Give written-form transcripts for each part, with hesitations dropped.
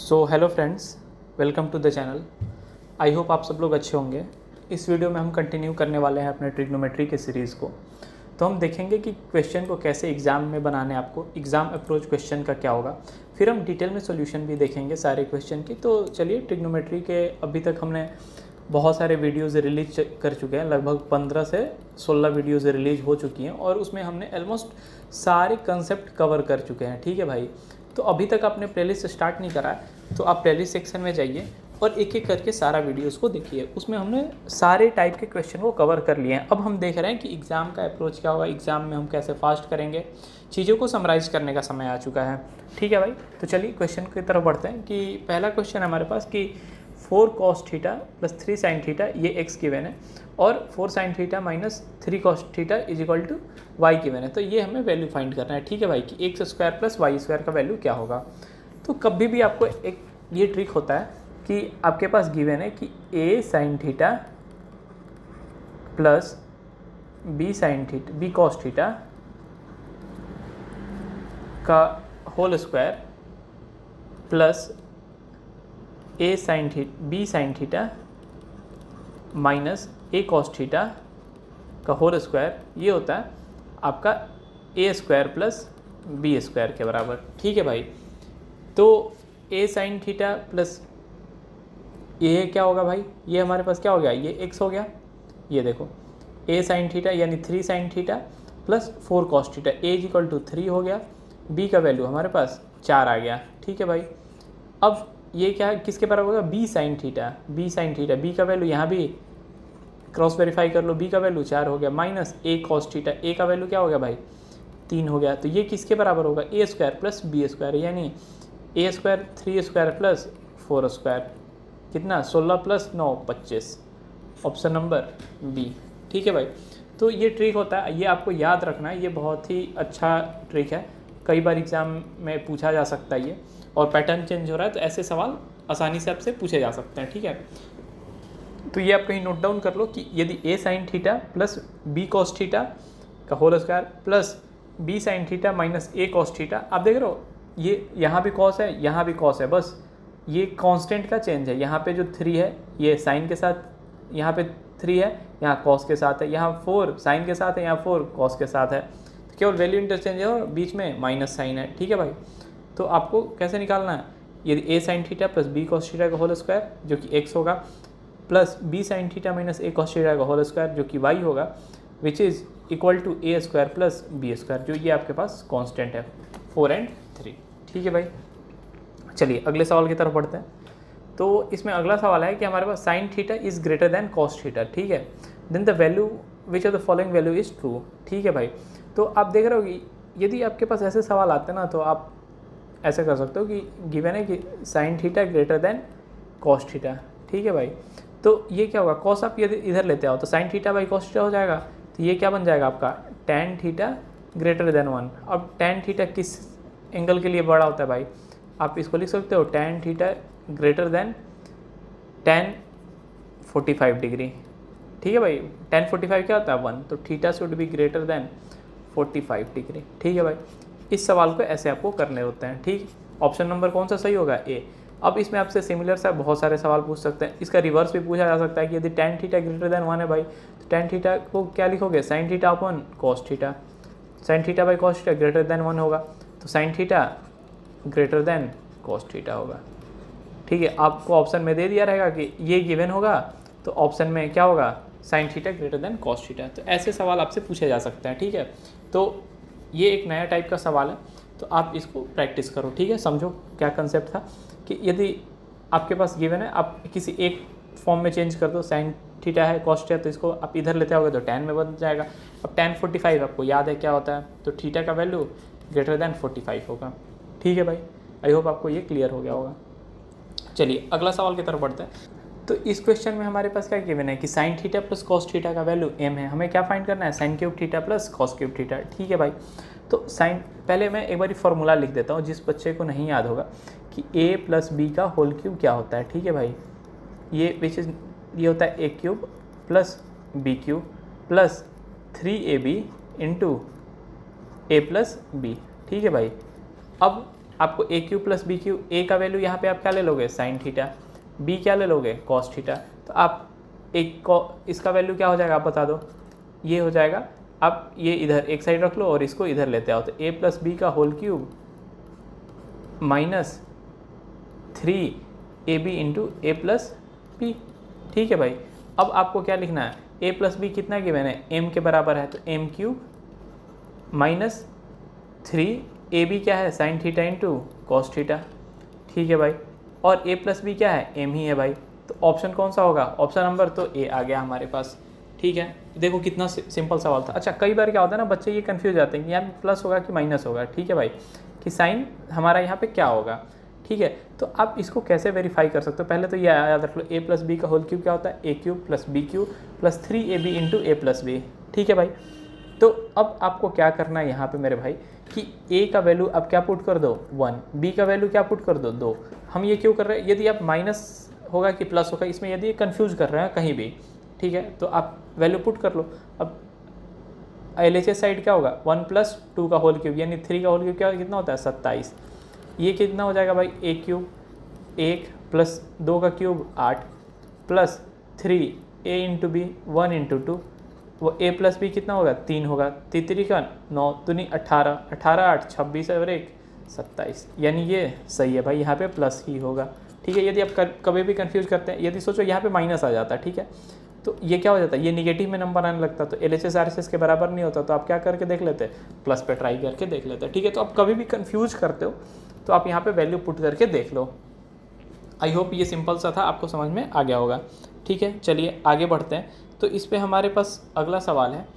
So hello friends, welcome to the channel. I hope आप सब लोग अच्छे होंगे। इस वीडियो में हम कंटिन्यू करने वाले हैं अपने ट्रिग्नोमेट्री के सीरीज़ को। तो हम देखेंगे कि क्वेश्चन को कैसे एग्ज़ाम में बनाने हैं, आपको एग्ज़ाम अप्रोच क्वेश्चन का क्या होगा। फिर हम डिटेल में सॉल्यूशन भी देखेंगे सारे क्वेश्चन की। तो चलिए, ट्रिग्नोमेट्री के अभी तक हमने बहुत सारे वीडियोज़ रिलीज कर चुके हैं, लगभग 15 से 16 वीडियोज़ रिलीज हो चुकी हैं और उसमें हमने ऑलमोस्ट सारे कंसेप्ट कवर कर चुके हैं। ठीक है भाई, तो अभी तक आपने प्लेलिस्ट स्टार्ट नहीं करा है तो आप प्लेलिस्ट सेक्शन में जाइए और एक एक करके सारा वीडियोस को देखिए। उसमें हमने सारे टाइप के क्वेश्चन को कवर कर लिए हैं। अब हम देख रहे हैं कि एग्ज़ाम का अप्रोच क्या होगा, एग्ज़ाम में हम कैसे फास्ट करेंगे, चीज़ों को समराइज़ करने का समय आ चुका है। ठीक है भाई, तो चलिए क्वेश्चन की तरफ बढ़ते हैं कि पहला क्वेश्चन हमारे पास कि 4 cos theta plus 3 sin theta ये x गिवन है और 4 sin theta minus 3 cos theta is equal to y given है। तो ये हमें वैल्यू फाइंड करना है। ठीक है भाई, कि x square plus y square का वैल्यू क्या होगा। तो कभी भी आपको एक ये ट्रिक होता है कि आपके पास गिवन है कि a sin theta plus b sin theta b cos theta का whole square plus b sin theta minus a cos theta का होल स्क्वायर, ये होता है आपका a square plus b square के बराबर। ठीक है भाई, तो a sin थीटा प्लस ये क्या होगा भाई, ये हमारे पास क्या हो गया, ये x हो गया। ये देखो a sin थीटा यानी 3 sin theta plus 4 cos theta, a is equal to 3 हो गया, b का वैल्यू हमारे पास 4 आ गया। ठीक है भाई, अब ये क्या किसके बराबर होगा, b sin थीटा, b का वैल्यू यहाँ भी क्रॉस वेरीफाई कर लो, b का वैल्यू 4 हो गया, minus a cos theta, a का वैल्यू क्या हो गया भाई 3 हो गया। तो ये किसके बराबर होगा, a square plus b square, यानी a square 3 square plus 4 square, कितना 16 प्लस 9 25, ऑप्शन नंबर बी। ठीक है भाई, तो ये ट्रिक होता है, ये आपको याद रखना है, ये बहुत ही अच्छा ट्रिक है, कई बार एग्ज़ाम में पूछा जा सकता है ये, और पैटर्न चेंज हो रहा है तो ऐसे सवाल आसानी से आपसे पूछे जा सकते हैं। ठीक है, तो ये आप कहीं नोट डाउन कर लो कि यदि a sin theta plus b cos theta का whole square plus b sin theta minus a cos theta, आप देख रहे हो ये यहाँ भी cos है, यहाँ भी cos है, बस ये कांस्टेंट का चेंज है। यहाँ पे जो 3 है ये साइन के साथ, यहाँ पे 3 है, यहाँ cos के साथ है, यहाँ 4 साइन के साथ है, यहाँ 4 cos के साथ है, तो केवल वैल्यू इंटरचेंज है और बीच में माइनस साइन है। ठीक है भाई, तो आपको कैसे निकालना है, यदि a sin theta plus b cos theta का होल स्क्वायर जो कि x होगा, plus b sin theta minus a cos theta का होल स्क्वायर जो कि y होगा, which is equal to a square plus b square, जो ये आपके पास कांस्टेंट है 4 और 3। ठीक है भाई, चलिए अगले सवाल की तरफ बढ़ते हैं। तो इसमें अगला सवाल है कि हमारे पास sin theta is greater than cos theta. ठीक है, then the value which of the following value is true. ठीक है भाई, तो आप देख रहे हो कि यदि आपके पास ऐसे सवाल आते हैं ना, तो आप ऐसे कर सकते हो कि गिवन है कि sin theta greater than cos theta. ठीक है भाई, तो ये क्या होगा, cos आप यदि इधर लेते आओ तो sin theta by cos theta हो जाएगा, तो ये क्या बन जाएगा आपका tan थीटा ग्रेटर देन 1। अब tan थीटा किस एंगल के लिए बड़ा होता है भाई, आप इसको लिख सकते हो tan theta greater than tan 45 degree. ठीक है भाई, tan 45 क्या होता है 1, तो theta should be greater than 45 degree. ठीक है भाई, इस सवाल को ऐसे आपको करने होते हैं। ठीक, ऑप्शन नंबर कौन सा सही होगा, ए। अब इसमें आपसे सिमिलर सा बहुत सारे सवाल पूछ सकते हैं, इसका रिवर्स भी पूछा जा सकता है कि यदि tan थीटा ग्रेटर देन 1 है भाई, तो tan थीटा को क्या लिखोगे, sin theta upon cos theta, sin theta by cos theta greater than 1 होगा, तो sin theta greater than cos theta होगा। ठीक है, आपको ऑप्शन में दे दिया रहेगा कि ये गिवन होगा, तो ऑप्शन में क्या होगा, sin theta greater than cos theta. तो ऐसे सवाल आपसे पूछे जा सकते हैं। ठीक है, तो ये एक नया टाइप का सवाल है, तो आप इसको प्रैक्टिस करो। ठीक है, समझो क्या कंसेप्ट था कि यदि आपके पास गिवन है, आप किसी एक फॉर्म में चेंज कर दो, sin थीटा है cos थीटा, तो इसको आप इधर लेते आओगे तो tan में बन जाएगा। अब tan 45 आपको याद है क्या होता है, तो थीटा का वैल्यू ग्रेटर देन 45 होगा। ठीक है भाई, आई होप आपको ये क्लियर हो गया होगा। चलिए अगला सवाल की तरफ बढ़ते हैं। तो इस क्वेश्चन में हमारे पास क्या गिवन है कि sin theta plus cos theta का वैल्यू m है, हमें क्या फाइंड करना है, sin cube theta plus cos cube theta. ठीक है भाई, तो sin, पहले मैं एक बार फॉर्मूला लिख देता हूँ जिस बच्चे को नहीं याद होगा कि a प्लस बी का होल क्यूब क्या होता है। ठीक है भाई, ये विच इज़ ये होता है a cube plus b cube plus 3ab into a plus B. ठीक है भाई, अब आपको A cube plus B cube, A का वैल्यू यहाँ पे आप क्या ले लोगे साइन थीटा, बी क्या ले लोगे कॉस थीटा, तो आप इसका वैल्यू क्या हो जाएगा आप बता दो, ये हो जाएगा। आप ये इधर एक साइड रख लो और इसको इधर लेते आओ, तो ए प्लस बी का whole cube minus 3ab into A plus B. ठीक है भाई, अब आपको क्या लिखना है, ए प्लस बी कितना गिवन है, m के बराबर है, तो m क्यूब माइनस 3ab क्या है sine theta into cos theta. ठीक है भाई, और a प्लस बी क्या है m ही है भाई, तो ऑप्शन कौन सा होगा, ऑप्शन नंबर तो ए आ गया हमारे पास। ठीक है, देखो कितना सिंपल सवाल था। अच्छा, कई बार क्या होता है ना, बच्चे ये कंफ्यूज जाते हैं कि यहाँ पे प्लस होगा कि माइनस होगा। ठीक है भाई, कि साइन हमारा यहाँ पे क्या होगा। ठीक है, तो आप इसको कैसे वेरीफाई कर सकते हो, पहले तो ये याद रख लो, ए प्लस बी का होल क्यूब क्या होता है, A cube plus B cube plus 3ab into A plus B. ठीक है भाई, तो अब आपको क्या करना है यहाँ पे मेरे भाई, कि a का वैल्यू आप क्या पुट कर दो 1, b का वैल्यू क्या पुट कर दो 2। हम ये क्यों कर रहे हैं, यदि आप माइनस होगा कि प्लस होगा, इसमें यदि कंफ्यूज कर रहे हैं कहीं भी, ठीक है, तो आप वैल्यू पुट कर लो। अब LHS साइड क्या होगा 1 प्लस 2 का होल क्यूब यानी 3 का होल क्यूब क्या कितना होता है 27। ये कितना हो जाएगा भाई, ए क्यूब 1 प्लस 2 का cube 8 plus 3 a into B 1 into 2, वो a प्लस बी कितना होगा 3 होगा, 3 का 9 दूनी 18, 18 8 26 और 1 27, यानी ये सही है भाई, यहाँ पे प्लस ही होगा। ठीक है, यदि आप कभी भी कंफ्यूज करते हैं, यदि सोचो यहाँ पे माइनस आ जाता है, ठीक है, तो ये क्या हो जाता है, ये निगेटिव में नंबर आने लगता, तो LHS RHS के बराबर नहीं होता, तो आप क्या करके देख लेते, प्लस पे ट्राई करके देख लेते। ठीक है, तो आप कभी भी कंफ्यूज करते हो तो आप यहाँ पे वैल्यू पुट करके देख लो। आई होप ये सिंपल सा था, आपको समझ में आ गया होगा। ठीक है, चलिए आगे बढ़ते हैं। तो इस पे हमारे पास अगला सवाल है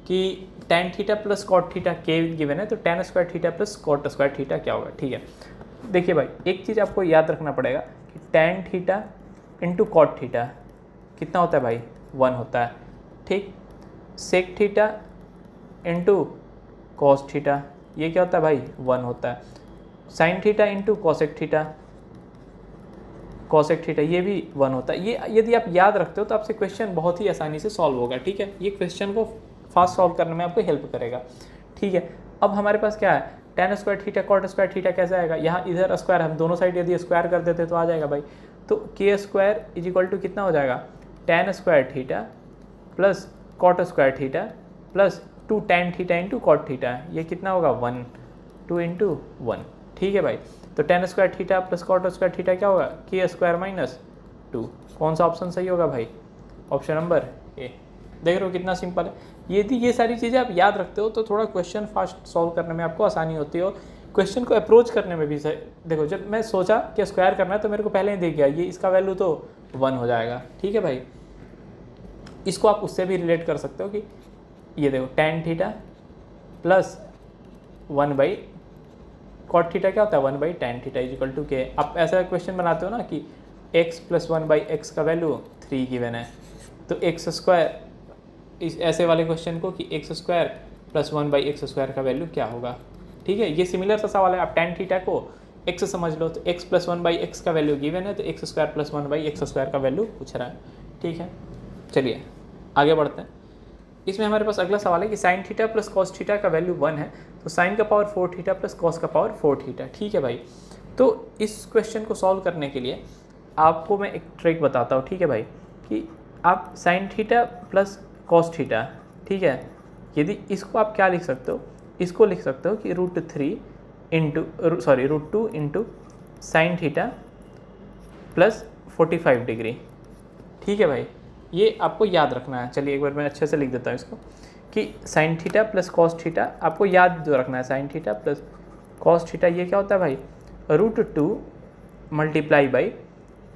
कि tan theta plus cot theta के गिवन है, तो tan square theta plus cot square theta क्या होगा। ठीक है, देखिए भाई, एक चीज़ आपको याद रखना पड़ेगा कि tan theta into cot theta कितना होता है भाई 1 होता है। ठीक, sec theta into cos theta ये क्या होता है भाई 1 होता है। Sine theta into cosec theta ये भी 1 होता है। ये यदि आप याद रखते हो तो आपसे क्वेश्चन बहुत ही आसानी से सॉल्व होगा। ठीक है, ये क्वेश्चन को फास्ट सॉल्व करने में आपको हेल्प करेगा। ठीक है, अब हमारे पास क्या है, tan square theta cot square theta कैसे आएगा, यहाँ इधर स्क्वायर, हम दोनों साइड यदि स्क्वायर कर देते तो आ जाएगा भाई, तो के स्क्वायर इज इक्वल टू कितना हो जाएगा, tan square theta plus cot square theta plus 2 tan theta into cot theta, ये कितना होगा 1, 2 इंटू 1। ठीक है भाई, तो tan square theta plus cot square theta क्या होगा, के स्क्वायर माइनस 2। कौन सा ऑप्शन सही होगा भाई, ऑप्शन नंबर ए। देख रहे हो कितना सिंपल है। यदि ये सारी चीज़ें आप याद रखते हो तो थोड़ा क्वेश्चन फास्ट सॉल्व करने में आपको आसानी होती है, और क्वेश्चन को अप्रोच करने में भी सही। देखो, जब मैं सोचा कि स्क्वायर करना है तो मेरे को पहले ही दिख गया, ये इसका वैल्यू तो 1 हो जाएगा। ठीक है भाई, इसको आप उससे भी रिलेट कर सकते हो कि ये देखो tan theta plus 1 by cot theta क्या होता है 1 by tan theta is equal to K. आप ऐसा क्वेश्चन बनाते हो ना कि x प्लस 1 बाई एक्स का वैल्यू 3 गिवन है, तो एक्स स्क्वायर, इस ऐसे वाले क्वेश्चन को कि x square plus 1 by x square का वैल्यू क्या होगा। ठीक है, ये सिमिलर सा सवाल है। आप tan थीटा को x समझ लो, तो x प्लस 1 बाई एक्स का वैल्यू गिवन है, तो x square plus 1 by x square का वैल्यू पूछ रहा है। ठीक है, चलिए आगे बढ़ते हैं। इसमें हमारे पास अगला सवाल है कि sign theta plus cos theta का वैल्यू 1 है, तो साइन का पावर 4 थीटा प्लस कॉस का पावर 4 थीटा। ठीक है भाई, तो इस क्वेश्चन को सॉल्व करने के लिए आपको मैं एक ट्रिक बताता हूँ। ठीक है भाई, कि आप sign theta plus cos theta, ठीक है, यदि इसको आप क्या लिख सकते हो, इसको लिख सकते हो कि √2 into sine theta plus 45 degree. ठीक है भाई, ये आपको याद रखना है। चलिए एक बार मैं अच्छे से लिख देता हूँ इसको, कि sign theta plus cos theta आपको याद जो रखना है, sine theta plus cos theta ये क्या होता है भाई, √2 multiply by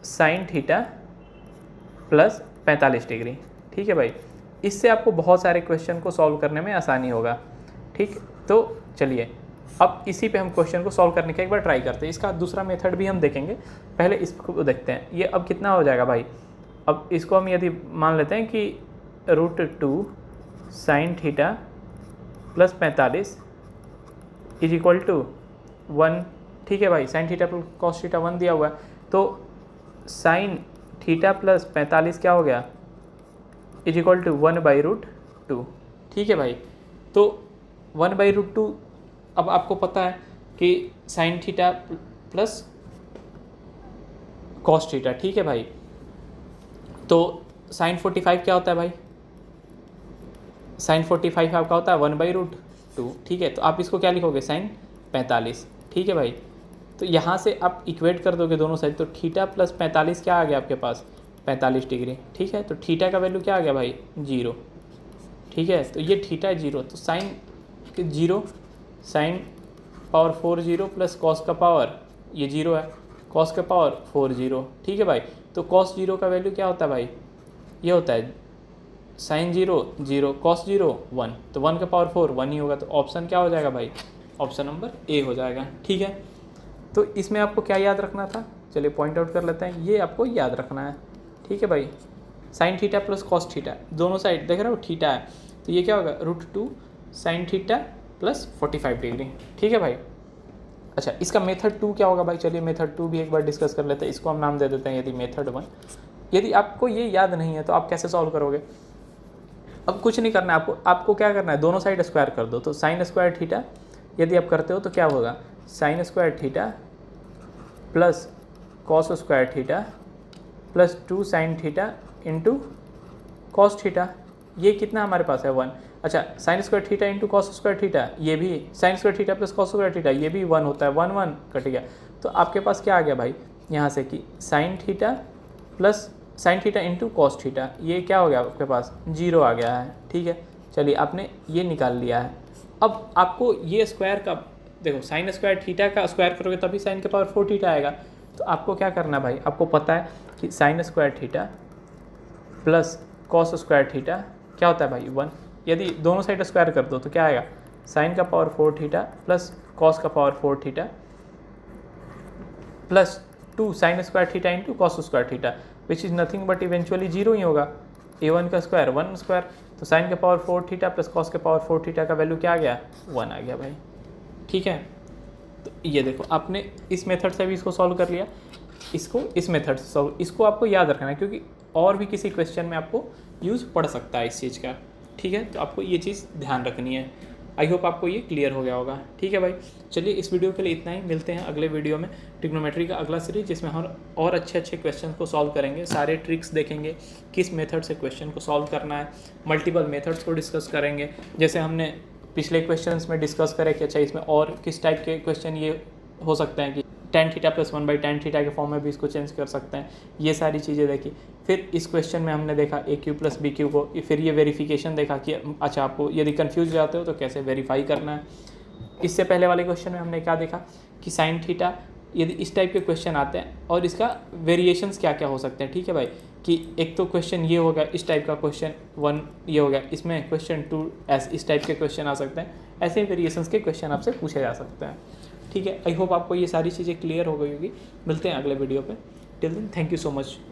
sine theta plus 45 degree. ठीक है भाई, इससे आपको बहुत सारे क्वेश्चन को सॉल्व करने में आसानी होगा। ठीक, तो चलिए अब इसी पे हम क्वेश्चन को सॉल्व करने का एक बार ट्राई करते हैं। इसका दूसरा मेथड भी हम देखेंगे, पहले इसको देखते हैं। ये अब कितना हो जाएगा भाई, अब इसको हम यदि मान लेते हैं कि √2 sine theta plus 45 is equal to 1। ठीक है भाई, sine theta plus cos theta 1 दिया हुआ है, तो साइन थीटा प्लस 45 क्या हो गया, इज इक्वल टू 1/√2। ठीक है भाई, तो 1/√2, अब आपको पता है कि sign theta plus cos theta, ठीक है भाई। तो साइन 45 क्या होता है भाई, साइन 45 आपका होता है 1/√2, ठीक है। तो आप इसको क्या लिखोगे, साइन 45, ठीक है भाई। तो यहाँ से आप इक्वेट कर दोगे दोनों साइड, तो थीटा प्लस 45 क्या आ गया आपके पास, 45 डिग्री, ठीक है। तो थीटा का वैल्यू क्या आ गया भाई, 0, ठीक है। तो ये थीटा है 0, तो साइन 0, साइन पावर 4 0 प्लस कॉस का पावर ये 0 है, कॉस का पावर 4 0, ठीक है भाई। तो कॉस 0 का वैल्यू क्या होता है भाई, ये होता है साइन 0 0 कॉस 0 1, तो 1 का पावर 4 1 ही होगा। तो ऑप्शन क्या हो जाएगा भाई, ऑप्शन नंबर ए हो जाएगा, ठीक है। तो इसमें आपको क्या याद रखना था, चलिए पॉइंट आउट कर लेते हैं, ये आपको याद रखना है, ठीक है भाई। Sine theta plus cos theta, दोनों साइड देख रहे हो थीटा है, तो ये क्या होगा √2 साइन थीटा प्लस 45 डिग्री, ठीक है भाई। अच्छा, इसका मेथड 2 क्या होगा भाई, चलिए मेथड 2 भी एक बार डिस्कस कर लेते हैं। इसको हम नाम दे देते हैं यदि मेथड 1। यदि आपको ये याद नहीं है तो आप कैसे सॉल्व करोगे, अब कुछ नहीं करना है आपको क्या करना है, दोनों साइड स्क्वायर कर दो। तो साइन स्क्वायर थीटा यदि आप करते हो तो क्या होगा, sine square theta plus cos square theta plus 2 sine theta into cos theta, ये कितना हमारे पास है 1। अच्छा, sine square theta into cos square theta, ये भी sine square theta plus cos square theta, ये भी 1 होता है, 1 1 कट गया। तो आपके पास क्या आ गया भाई यहाँ से कि sign theta plus sign theta into cos theta, ये क्या हो गया आपके पास 0 आ गया है, ठीक है। चलिए आपने ये निकाल लिया है। अब आपको ये स्क्वायर का देखो, साइन स्क्वायर थीटा का स्क्वायर करोगे तभी साइन के पावर 4 थीटा आएगा। तो आपको क्या करना है भाई, आपको पता है कि sine square theta plus cos square theta क्या होता है भाई 1। यदि दोनों साइड स्क्वायर कर दो तो क्या आएगा, साइन का पावर 4 थीटा प्लस कॉस का power 4 theta plus 2 sine square theta into cos square theta, which is nothing but eventually 0 ही होगा। a1 का स्क्वायर 1 स्क्वायर, तो साइन के पावर 4 थीटा प्लस कॉस के पावर 4 थीटा का वैल्यू क्या आ गया, 1 आ गया भाई, ठीक है। तो ये देखो आपने इस मेथड से भी इसको सॉल्व कर लिया, इसको इस मेथड से सॉल्व, इसको आपको याद रखना है क्योंकि और भी किसी क्वेश्चन में आपको यूज़ पड़ सकता है इस चीज़ का, ठीक है। तो आपको ये चीज़ ध्यान रखनी है। आई होप आपको ये क्लियर हो गया होगा, ठीक है भाई। चलिए इस वीडियो के लिए इतना ही, मिलते हैं अगले वीडियो में ट्रिग्नोमेट्री का अगला सीरीज, जिसमें हम और अच्छे अच्छे क्वेश्चन को सॉल्व करेंगे, सारे ट्रिक्स देखेंगे किस मेथड से क्वेश्चन को सॉल्व करना है, मल्टीपल मेथड्स को डिस्कस करेंगे। जैसे हमने पिछले क्वेश्चंस में डिस्कस करें कि अच्छा इसमें और किस टाइप के क्वेश्चन ये हो सकते हैं कि tan theta plus 1/tan theta के फॉर्म में भी इसको चेंज कर सकते हैं, ये सारी चीज़ें देखी। फिर इस क्वेश्चन में हमने देखा AQ प्लस BQ को, फिर ये वेरिफिकेशन देखा कि अच्छा आपको यदि कन्फ्यूज जाते हो तो कैसे वेरीफाई करना है। इससे पहले वाले क्वेश्चन में हमने क्या देखा कि साइन थीटा यदि इस टाइप के क्वेश्चन आते हैं और इसका वेरिएशंस क्या क्या हो सकते हैं, ठीक है भाई। कि एक तो क्वेश्चन ये हो गया, इस टाइप का क्वेश्चन 1 ये हो गया, इसमें क्वेश्चन 2 इस टाइप के क्वेश्चन आ सकते हैं, ऐसे ही वेरिएशंस के क्वेश्चन आपसे पूछे जा सकते हैं, ठीक है। आई होप आपको ये सारी चीज़ें क्लियर हो गई होगी। मिलते हैं अगले वीडियो पे, till then thank you so much.